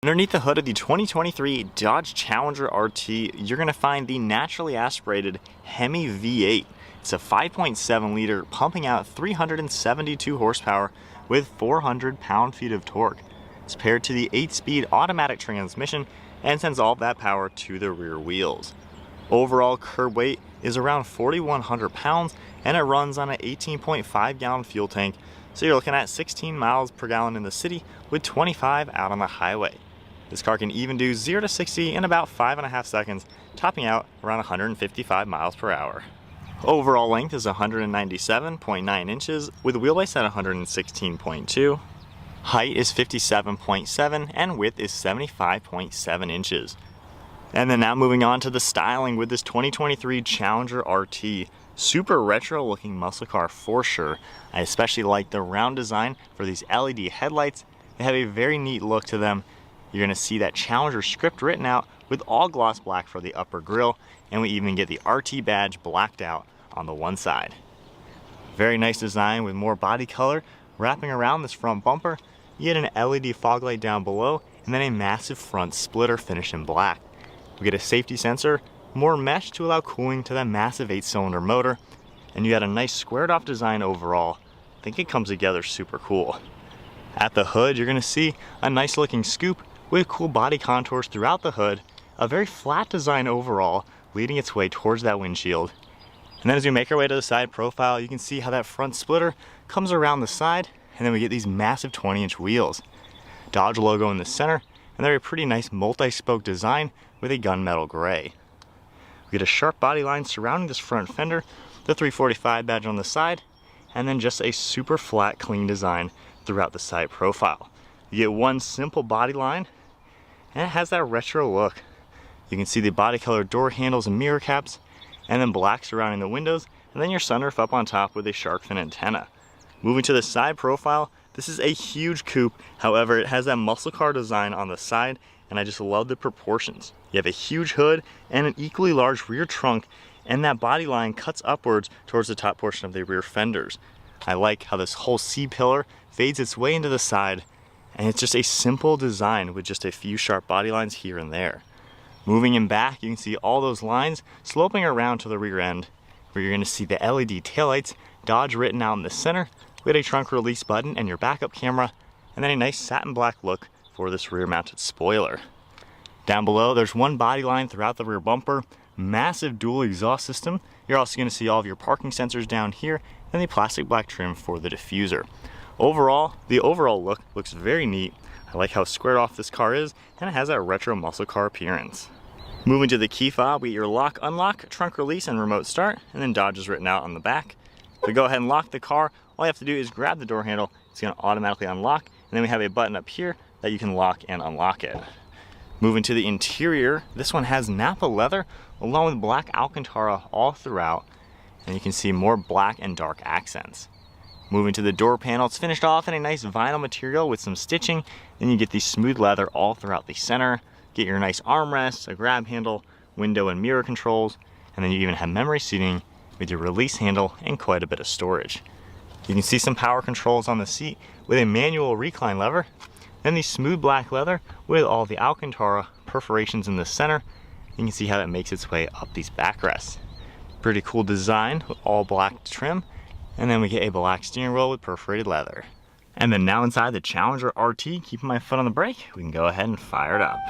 Underneath the hood of the 2023 Dodge Challenger RT, you're going to find the naturally aspirated Hemi V8. It's a 5.7 liter pumping out 372 horsepower with 400 pound-feet of torque. It's paired to the 8-speed automatic transmission and sends all of that power to the rear wheels. Overall curb weight is around 4,100 pounds and it runs on an 18.5 gallon fuel tank, so you're looking at 16 miles per gallon in the city with 25 out on the highway. This car can even do 0 to 60 in about 5.5 seconds, topping out around 155 miles per hour. Overall length is 197.9 inches with wheelbase at 116.2. Height is 57.7 and width is 75.7 inches. And then now moving on to the styling with this 2023 Challenger RT. Super retro looking muscle car for sure. I especially like the round design for these LED headlights. They have a very neat look to them. You're going to see that Challenger script written out with all gloss black for the upper grille, and we even get the RT badge blacked out on the one side. Very nice design with more body color wrapping around this front bumper. You get an LED fog light down below and then a massive front splitter finished in black. We get a safety sensor, more mesh to allow cooling to that massive 8-cylinder motor, and you got a nice squared off design overall. I think it comes together super cool. At the hood, you're going to see a nice looking scoop with cool body contours throughout the hood, a very flat design overall, leading its way towards that windshield. And then as we make our way to the side profile, you can see how that front splitter comes around the side, and then we get these massive 20-inch wheels. Dodge logo in the center, and they're a pretty nice multi-spoke design with a gunmetal gray. We get a sharp body line surrounding this front fender, the 345 badge on the side, and then just a super flat, clean design throughout the side profile. You get one simple body line, and it has that retro look. You can see the body color door handles and mirror caps, and then black surrounding the windows, and then your sunroof up on top with a shark fin antenna. Moving to the side profile, this is a huge coupe. However, it has that muscle car design on the side, and I just love the proportions. You have a huge hood and an equally large rear trunk, and that body line cuts upwards towards the top portion of the rear fenders. I like how this whole C-pillar fades its way into the side, and it's just a simple design with just a few sharp body lines here and there. Moving in back, you can see all those lines sloping around to the rear end, where you're going to see the LED taillights, Dodge written out in the center, with a trunk release button and your backup camera, and then a nice satin black look for this rear mounted spoiler. Down below, there's one body line throughout the rear bumper, massive dual exhaust system. You're also going to see all of your parking sensors down here, and the plastic black trim for the diffuser. Overall, the overall look looks very neat. I like how squared off this car is, and it has that retro muscle car appearance. Moving to the key fob, we get your lock, unlock, trunk release, and remote start, and then Dodge is written out on the back. If we go ahead and lock the car, all you have to do is grab the door handle. It's going to automatically unlock, and then we have a button up here that you can lock and unlock it. Moving to the interior, this one has Napa leather along with black Alcantara all throughout, and you can see more black and dark accents. Moving to the door panel, it's finished off in a nice vinyl material with some stitching. Then you get the smooth leather all throughout the center. Get your nice armrests, a grab handle, window and mirror controls, and then you even have memory seating with your release handle and quite a bit of storage. You can see some power controls on the seat with a manual recline lever. Then the smooth black leather with all the Alcantara perforations in the center. You can see how that makes its way up these backrests. Pretty cool design with all black trim. And then we get a black steering wheel with perforated leather. And then now inside the Challenger RT, keeping my foot on the brake, we can go ahead and fire it up.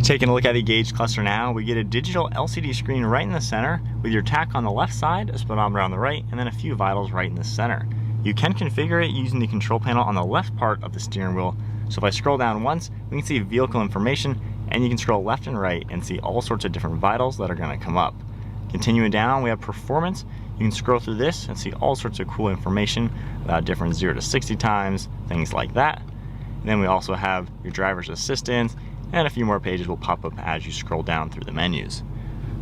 Taking a look at the gauge cluster now, we get a digital LCD screen right in the center with your tack on the left side, a speedometer on the right, and then a few vitals right in the center. You can configure it using the control panel on the left part of the steering wheel. So if I scroll down once, we can see vehicle information, and you can scroll left and right and see all sorts of different vitals that are going to come up. Continuing down, we have performance. You can scroll through this and see all sorts of cool information about different 0 to 60 times, things like that. And then we also have your driver's assistance, and a few more pages will pop up as you scroll down through the menus.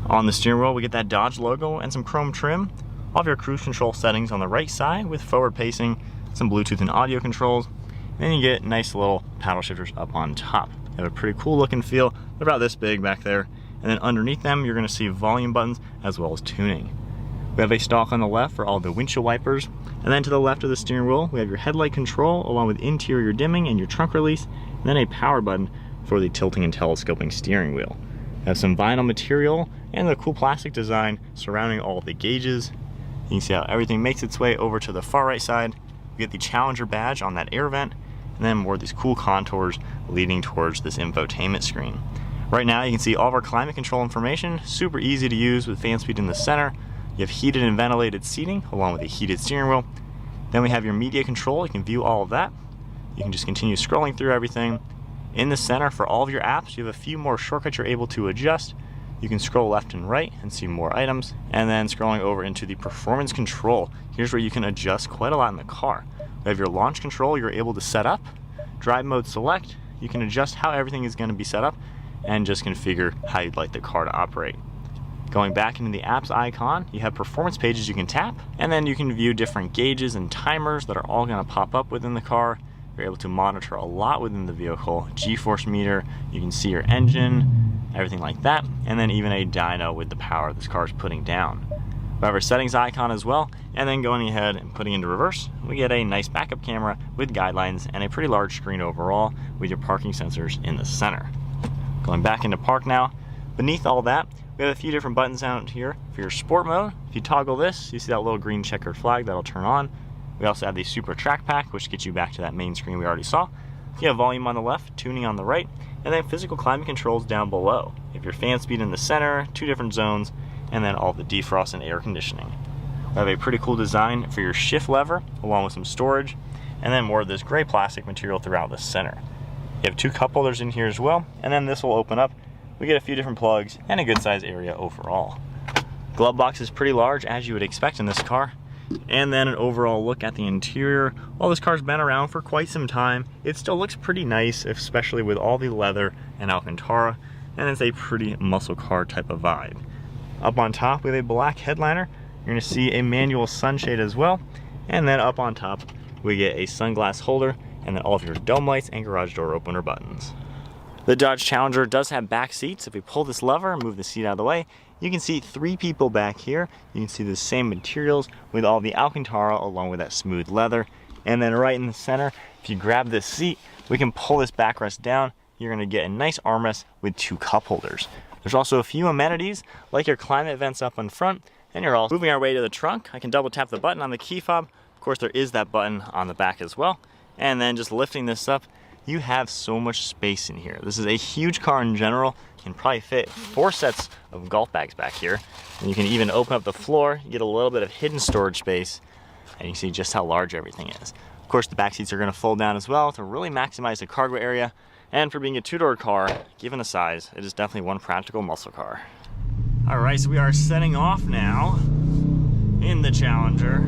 On the steering wheel, we get that Dodge logo and some chrome trim. All of your cruise control settings on the right side with forward pacing, some Bluetooth and audio controls, Then you get nice little paddle shifters up on top. They have a pretty cool look and feel. They're about this big back there. And then underneath them, you're gonna see volume buttons as well as tuning. We have a stalk on the left for all the windshield wipers. And then to the left of the steering wheel, we have your headlight control along with interior dimming and your trunk release. And then a power button for the tilting and telescoping steering wheel. We have some vinyl material and the cool plastic design surrounding all the gauges. You can see how everything makes its way over to the far right side. We get the Challenger badge on that air vent, and then more of these cool contours leading towards this infotainment screen. Right now you can see all of our climate control information, super easy to use with fan speed in the center. You have heated and ventilated seating along with a heated steering wheel. Then we have your media control, you can view all of that. You can just continue scrolling through everything. In the center for all of your apps, you have a few more shortcuts you're able to adjust. You can scroll left and right and see more items. And then scrolling over into the performance control, here's where you can adjust quite a lot in the car. We have your launch control you're able to set up, drive mode select, you can adjust how everything is going to be set up and just configure how you'd like the car to operate. Going back into the apps icon, you have performance pages you can tap, and then you can view different gauges and timers that are all going to pop up within the car. You're able to monitor a lot within the vehicle, G-force meter, you can see your engine, everything like that, and then even a dyno with the power this car is putting down. We have our settings icon as well, and then going ahead and putting into reverse, we get a nice backup camera with guidelines and a pretty large screen overall with your parking sensors in the center. Going back into park now, beneath all that, we have a few different buttons out here for your sport mode. If you toggle this, you see that little green checkered flag that'll turn on. We also have the Super Track Pack, which gets you back to that main screen we already saw. You have volume on the left, tuning on the right, and then physical climate controls down below. You have your fan speed in the center, 2 different zones, and then all the defrost and air conditioning. We have a pretty cool design for your shift lever, along with some storage, and then more of this gray plastic material throughout the center. You have 2 cup holders in here as well, and then this will open up. We get a few different plugs and a good size area overall. Glove box is pretty large, as you would expect in this car. And then an overall look at the interior. While this car's been around for quite some time, it still looks pretty nice, especially with all the leather and Alcantara, and it's a pretty muscle car type of vibe. Up on top with a black headliner, you're gonna see a manual sunshade as well, and then up on top we get a sunglass holder and then all of your dome lights and garage door opener buttons. The Dodge Challenger does have back seats. If we pull this lever and move the seat out of the way, you can see 3 people back here. You can see the same materials with all the Alcantara along with that smooth leather. And then right in the center, if you grab this seat, we can pull this backrest down. You're gonna get a nice armrest with 2 cup holders. There's also a few amenities like your climate vents up in front, and you're all moving our way to the trunk. I can double tap the button on the key fob. Of course, there is that button on the back as well. And then just lifting this up, you have so much space in here. This is a huge car in general. You can probably fit 4 sets of golf bags back here. And you can even open up the floor, you get a little bit of hidden storage space, and you see just how large everything is. Of course, the back seats are gonna fold down as well to really maximize the cargo area. And for being a 2-door car, given the size, it is definitely one practical muscle car. All right, so we are setting off now in the Challenger.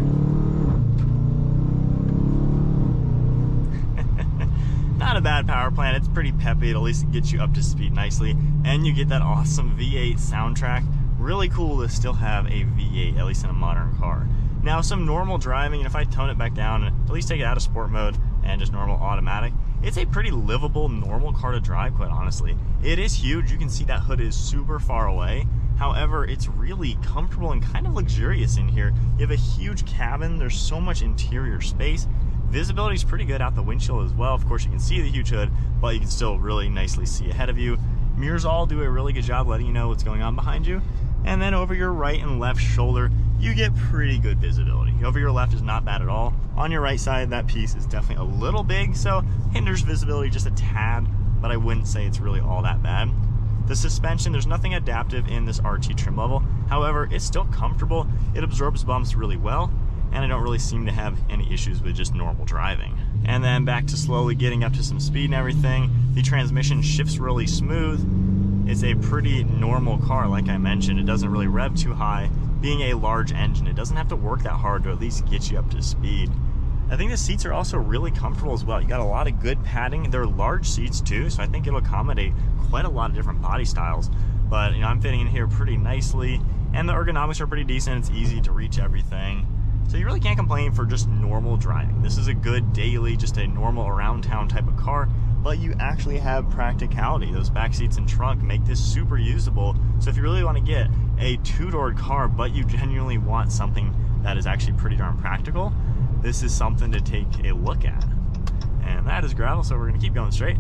Not a bad power plant, it's pretty peppy, it at least gets you up to speed nicely, and you get that awesome V8 soundtrack. Really cool to still have a V8, at least in a modern car. Now some normal driving, and if I tone it back down and at least take it out of sport mode and just normal automatic, it's a pretty livable, normal car to drive, quite honestly. It is huge, you can see that hood is super far away. However, it's really comfortable and kind of luxurious in here. You have a huge cabin, there's so much interior space. Visibility is pretty good out the windshield as well. Of course, you can see the huge hood, but you can still really nicely see ahead of you. Mirrors all do a really good job letting you know what's going on behind you. And then over your right and left shoulder, you get pretty good visibility. Over your left is not bad at all. On your right side, that piece is definitely a little big, so hinders visibility just a tad, but I wouldn't say it's really all that bad. The suspension, there's nothing adaptive in this RT trim level. However, it's still comfortable. It absorbs bumps really well, and I don't really seem to have any issues with just normal driving. And then back to slowly getting up to some speed and everything. The transmission shifts really smooth. It's a pretty normal car, like I mentioned. It doesn't really rev too high. Being a large engine, it doesn't have to work that hard to at least get you up to speed. I think the seats are also really comfortable as well. You got a lot of good padding. They're large seats too, so I think it'll accommodate quite a lot of different body styles. But I'm fitting in here pretty nicely, and the ergonomics are pretty decent. It's easy to reach everything. So you really can't complain for just normal driving. This is a good daily, just a normal around town type of car, but you actually have practicality. Those back seats and trunk make this super usable. So if you really want to get a two-doored car, but you genuinely want something that is actually pretty darn practical, this is something to take a look at. And that is gravel, so we're gonna keep going straight.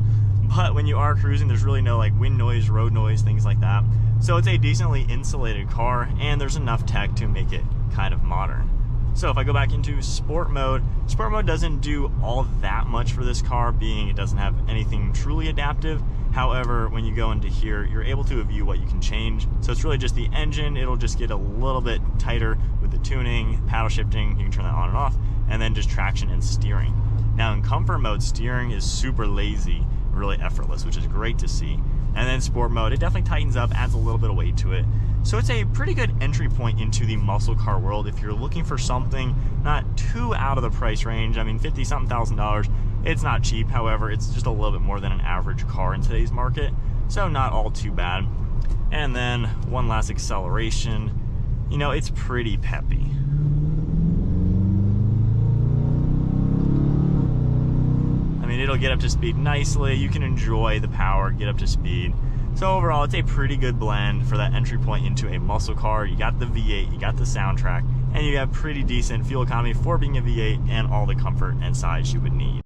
But when you are cruising, there's really no like wind noise, road noise, things like that. So it's a decently insulated car, and there's enough tech to make it kind of modern. So if I go back into sport mode doesn't do all that much for this car, being it doesn't have anything truly adaptive. However, when you go into here, you're able to view what you can change. So it's really just the engine. It'll just get a little bit tighter with the tuning, paddle shifting, you can turn that on and off, and then just traction and steering. Now in comfort mode, steering is super lazy, really effortless, which is great to see. And then sport mode, it definitely tightens up, adds a little bit of weight to it. So it's a pretty good entry point into the muscle car world if you're looking for something not too out of the price range. I mean, 50-something thousand dollars, it's not cheap. However, it's just a little bit more than an average car in today's market, so not all too bad. And then one last acceleration. You know, it's pretty peppy. I mean, it'll get up to speed nicely. You can enjoy the power, get up to speed. So overall, it's a pretty good blend for that entry point into a muscle car. You got the V8, you got the soundtrack, and you have pretty decent fuel economy for being a V8 and all the comfort and size you would need.